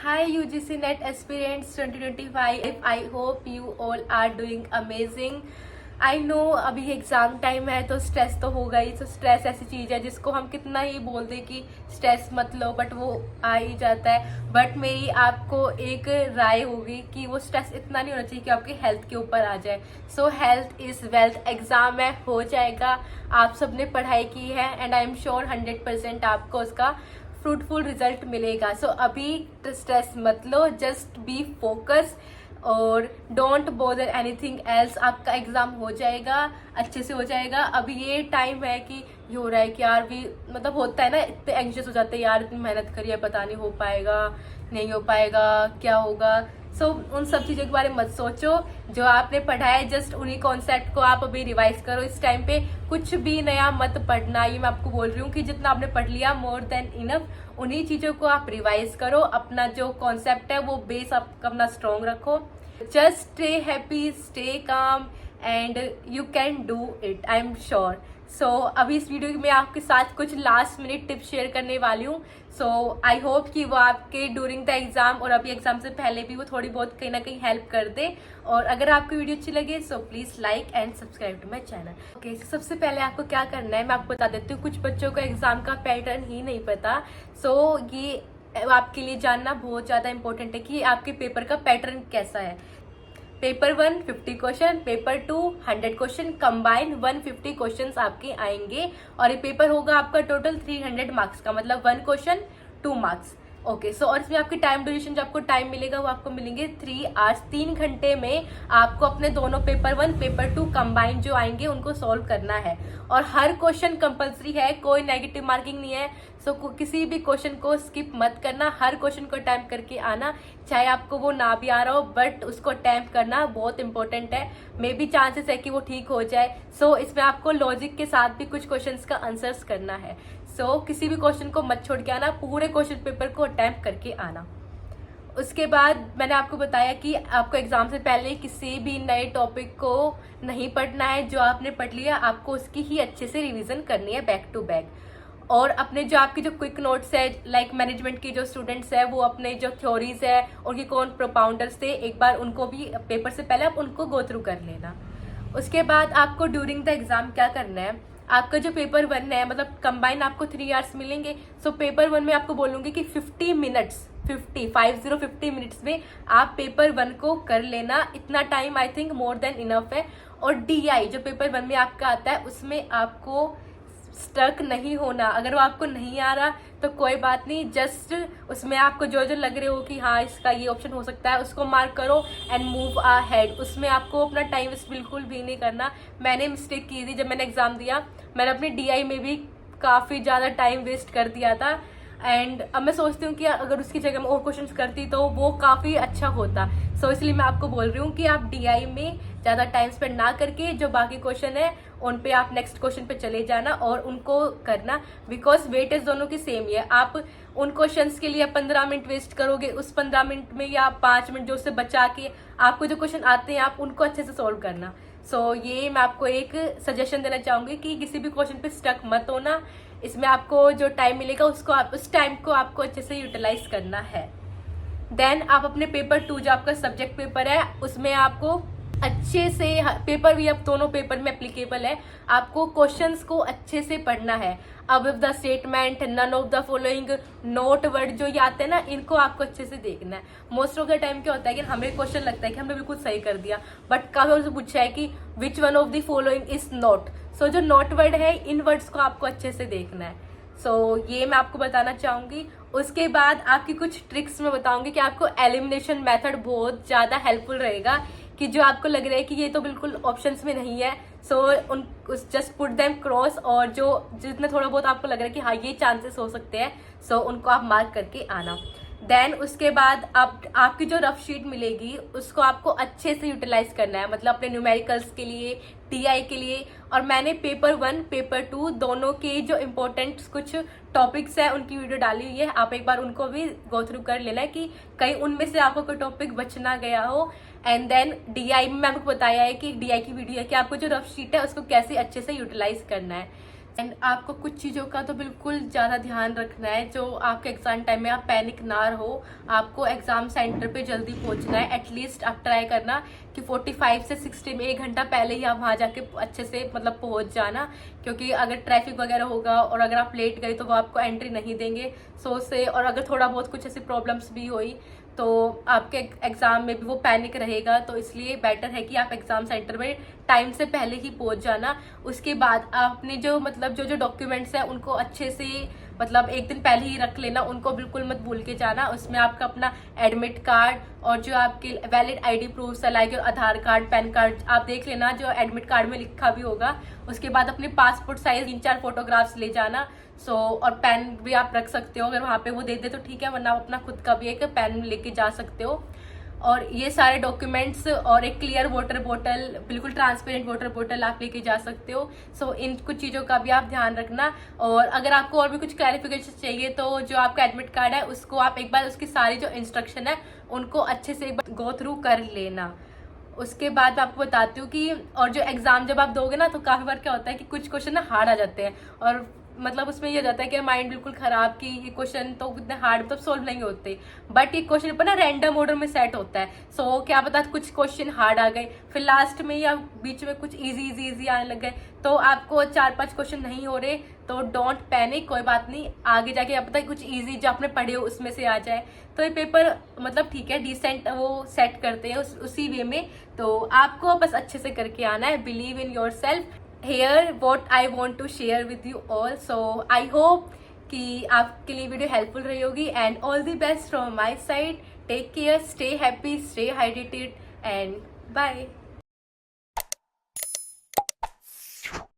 Hi UGC NET aspirants 2025. I hope you all are doing amazing. I know अभी exam time है तो stress तो होगा ही। तो स्ट्रेस ऐसी चीज़ है जिसको हम कितना ही बोल दें कि स्ट्रेस मत लो, बट वो आ ही जाता है। बट मेरी आपको एक राय होगी कि वो स्ट्रेस इतना नहीं होना चाहिए कि आपकी हेल्थ के ऊपर आ जाए। सो हेल्थ इज़ वेल्थ। एग्ज़ाम है, हो जाएगा। आप सबने पढ़ाई की है एंड आई एम श्योर 100% आपको उसका फ्रूटफुल रिजल्ट मिलेगा। सो अभी स्ट्रेस मत लो, जस्ट बी फोकस और डोंट बॉदर एनीथिंग एल्स। आपका एग्जाम हो जाएगा, अच्छे से हो जाएगा। अभी ये टाइम है कि ये हो रहा है कि यार भी मतलब होता है ना, इतने एंग्शियस हो जाते हैं यार, इतनी मेहनत करी है, पता नहीं हो पाएगा नहीं हो पाएगा, क्या होगा। सो उन सब चीज़ों के बारे में मत सोचो। जो आपने पढ़ा है जस्ट उन्हीं कॉन्सेप्ट को आप अभी रिवाइज करो। इस टाइम पे कुछ भी नया मत पढ़ना। ये मैं आपको बोल रही हूँ कि जितना आपने पढ़ लिया मोर देन इनफ। उन्हीं चीज़ों को आप रिवाइज करो। अपना जो कॉन्सेप्ट है वो बेस आप अपना स्ट्रॉन्ग रखो। Just stay happy, stay calm and you can do it, I am sure. So अभी इस वीडियो में मैं आपके साथ कुछ लास्ट मिनट टिप्स शेयर करने वाली हूँ। सो आई होप कि वो आपके ड्यूरिंग द एग्जाम और अभी एग्जाम से पहले भी वो थोड़ी बहुत कहीं ना कहीं हेल्प कर दे। और अगर आपको वीडियो अच्छी लगे so please like and subscribe to my channel. Okay, सबसे पहले आपको क्या करना है मैं आपको बता देती हूँ। कुछ बच्चों को एग्जाम का पैटर्न ही नहीं पता। सो ये आपके लिए जानना बहुत ज़्यादा इंपॉर्टेंट है कि आपके पेपर का पैटर्न कैसा है। Paper 1 50 question, paper 2 100 question, combine 150 question आपके आएंगे। और ये पेपर होगा आपका टोटल 300 मार्क्स का, मतलब 1 क्वेश्चन 2 मार्क्स। ओके, सो और इसमें आपकी टाइम ड्यूरेशन जो आपको टाइम मिलेगा वो आपको मिलेंगे 3 आवर्स। 3 घंटे में आपको अपने दोनों पेपर 1 पेपर 2 कंबाइन जो आएंगे उनको सॉल्व करना है। और हर क्वेश्चन कंपलसरी है, कोई नेगेटिव मार्किंग नहीं है। सो किसी भी क्वेश्चन को स्किप मत करना, हर क्वेश्चन को अटैम्प्ट करके आना। चाहे आपको वो ना भी आ रहा हो बट उसको अटैम्प्ट करना बहुत इंपॉर्टेंट है। मे बी चांसेस है कि वो ठीक हो जाए। सो इसमें आपको लॉजिक के साथ भी कुछ क्वेश्चंस का आंसर्स करना है। सो किसी भी क्वेश्चन को मत छोड़ के आना, पूरे क्वेश्चन पेपर को अटैम्प्ट करके आना। उसके बाद मैंने आपको बताया कि आपको एग्जाम से पहले किसी भी नए टॉपिक को नहीं पढ़ना है। जो आपने पढ़ लिया आपको उसकी ही अच्छे से रिवीजन करनी है बैक टू बैक। और अपने जो आपकी जो क्विक नोट्स है, लाइक मैनेजमेंट की जो स्टूडेंट्स है वो अपने जो थ्योरीज है उनके कौन प्रोपाउंडर्स थे, एक बार उनको भी पेपर से पहले आप उनको गो थ्रू कर लेना। उसके बाद आपको ड्यूरिंग द एग्जाम क्या करना है, आपका जो पेपर 1 है मतलब कंबाइन आपको 3 आवर्स मिलेंगे। सो पेपर 1 में आपको बोलूँगी कि 50 मिनट्स में आप पेपर 1 को कर लेना। इतना time I think more than enough है। और DI जो पेपर 1 में आपका आता है उसमें आपको स्टक नहीं होना। अगर वो आपको नहीं आ रहा तो कोई बात नहीं, जस्ट उसमें आपको जो जो लग रहे हो कि हाँ इसका ये ऑप्शन हो सकता है उसको मार्क करो एंड मूव अहेड। उसमें आपको अपना टाइम वेस्ट बिल्कुल भी नहीं करना। मैंने मिस्टेक की थी जब मैंने एग्जाम दिया, मैंने अपने DI में भी काफ़ी ज़्यादा टाइम वेस्ट कर दिया था। एंड अब मैं सोचती हूँ कि अगर उसकी जगह मैं और क्वेश्चंस करती तो वो काफ़ी अच्छा होता। सो इसलिए मैं आपको बोल रही हूँ कि आप DI में ज़्यादा टाइम स्पेंड ना करके जो बाकी क्वेश्चन है उन पे आप नेक्स्ट क्वेश्चन पे चले जाना और उनको करना। बिकॉज वेटेज दोनों की सेम ही है। आप उन क्वेश्चंस के लिए 15 मिनट वेस्ट करोगे, उस 15 मिनट में या 5 मिनट जो उससे बचा के आपको जो क्वेश्चन आते हैं आप उनको अच्छे से सॉल्व करना। सो ये मैं आपको एक सजेशन देना चाहूँगी कि किसी भी क्वेश्चन पे स्टक मत होना। इसमें आपको जो टाइम मिलेगा उसको आप उस टाइम को आपको अच्छे से यूटिलाइज करना है। देन आप अपने पेपर 2 जो आपका सब्जेक्ट पेपर है उसमें आपको अच्छे से, पेपर भी अब दोनों पेपर में एप्लीकेबल है, आपको क्वेश्चंस को अच्छे से पढ़ना है। अब the statement, none of the following, note word जो ये आते हैं ना इनको आपको अच्छे से देखना है। मोस्ट ऑफ द टाइम क्या होता है कि हमें क्वेश्चन लगता है कि हमने बिल्कुल सही कर दिया, बट काफी बार पूछा है कि which one of the following is not. So जो नोट वर्ड है इन वर्ड्स को आपको अच्छे से देखना है। सो ये मैं आपको बताना चाहूंगी। उसके बाद आपकी कुछ ट्रिक्स मैं बताऊंगी कि आपको एलिमिनेशन मेथड बहुत ज़्यादा हेल्पफुल रहेगा। कि जो आपको लग रहा है कि ये तो बिल्कुल ऑप्शंस में नहीं है, सो उन जस्ट पुट देम क्रॉस। और जो जितना थोड़ा बहुत आपको लग रहा है कि हाँ ये चांसेस हो सकते हैं, सो उनको आप मार्क करके आना। देन उसके बाद आपकी जो रफ शीट मिलेगी उसको आपको अच्छे से यूटिलाइज करना है, मतलब अपने न्यूमेरिकल्स के लिए, DI के लिए। और मैंने पेपर 1 पेपर 2 दोनों के जो इम्पोर्टेंट कुछ टॉपिक्स है उनकी वीडियो डाली हुई है, आप एक बार उनको भी गो थ्रू कर लेना है कि कहीं उनमें से आपको कोई टॉपिक बच ना गया हो। एंड देन DI में मैंने आपको बताया है कि DI की वीडियो है कि आपको जो रफ शीट है उसको कैसे अच्छे से यूटिलाइज करना है। एंड आपको कुछ चीज़ों का तो बिल्कुल ज़्यादा ध्यान रखना है, जो आपके एग्जाम टाइम में आप पैनिक ना हो। आपको एग्जाम सेंटर पे जल्दी पहुंचना है। एटलीस्ट आप ट्राई करना कि 45 से 60 में 1 घंटा पहले ही आप वहाँ जाके अच्छे से मतलब पहुंच जाना, क्योंकि अगर ट्रैफिक वगैरह होगा और अगर आप लेट गए तो वो आपको एंट्री नहीं देंगे सो से। और अगर थोड़ा बहुत कुछ ऐसी प्रॉब्लम्स भी हुई तो आपके एग्जाम में भी वो पैनिक रहेगा। तो इसलिए बेटर है कि आप एग्जाम सेंटर में टाइम से पहले ही पहुंच जाना। उसके बाद आपने जो मतलब जो डॉक्यूमेंट्स हैं उनको अच्छे से मतलब 1 दिन पहले ही रख लेना, उनको बिल्कुल मत भूल के जाना। उसमें आपका अपना एडमिट कार्ड और जो आपके वैलिड आईडी प्रूफ्स है लाइक आधार कार्ड, पैन कार्ड, आप देख लेना जो एडमिट कार्ड में लिखा भी होगा। उसके बाद अपने पासपोर्ट साइज 3-4 फोटोग्राफ्स ले जाना। और पेन भी आप रख सकते हो, अगर वहाँ पे वो दे दे तो ठीक है, वरना आप अपना खुद का भी एक पेन लेके जा सकते हो। और ये सारे डॉक्यूमेंट्स और एक क्लियर वाटर बोतल, बिल्कुल ट्रांसपेरेंट वाटर बोतल आप लेके जा सकते हो। इन कुछ चीज़ों का भी आप ध्यान रखना। और अगर आपको और भी कुछ क्लैरिफिकेशन चाहिए तो जो आपका एडमिट कार्ड है उसको आप एक बार उसकी सारी जो इंस्ट्रक्शन है उनको अच्छे से एक बार गो थ्रू कर लेना। उसके बाद मैं आपको बताती हूँ कि और जो एग्जाम जब आप दोगे ना तो काफ़ी बार क्या होता है कि कुछ क्वेश्चन ना हार्ड आ जाते हैं, और मतलब उसमें ये हो जाता है कि माइंड बिल्कुल खराब कि ये क्वेश्चन तो इतने हार्ड मतलब सॉल्व नहीं होते, बट ये क्वेश्चन पर ना रैंडम ऑर्डर में सेट होता है। क्या पता कुछ क्वेश्चन हार्ड आ गए, फिर लास्ट में या बीच में कुछ इजी आने लग गए, तो आपको 4-5 क्वेश्चन नहीं हो रहे तो डोंट पैनिक, कोई बात नहीं, आगे जाके क्या पता कुछ इजी जो आपने पढ़े हो उसमें से आ जाए। तो ये पेपर मतलब ठीक है, डिसेंट वो सेट करते हैं उसी वे में। तो आपको बस अच्छे से करके आना है, believe in your self. here what I want to share with you all, so I hope कि आपके लिए वीडियो हेल्पफुल रही होगी। And all the best from my side, take care, stay happy, stay hydrated and bye.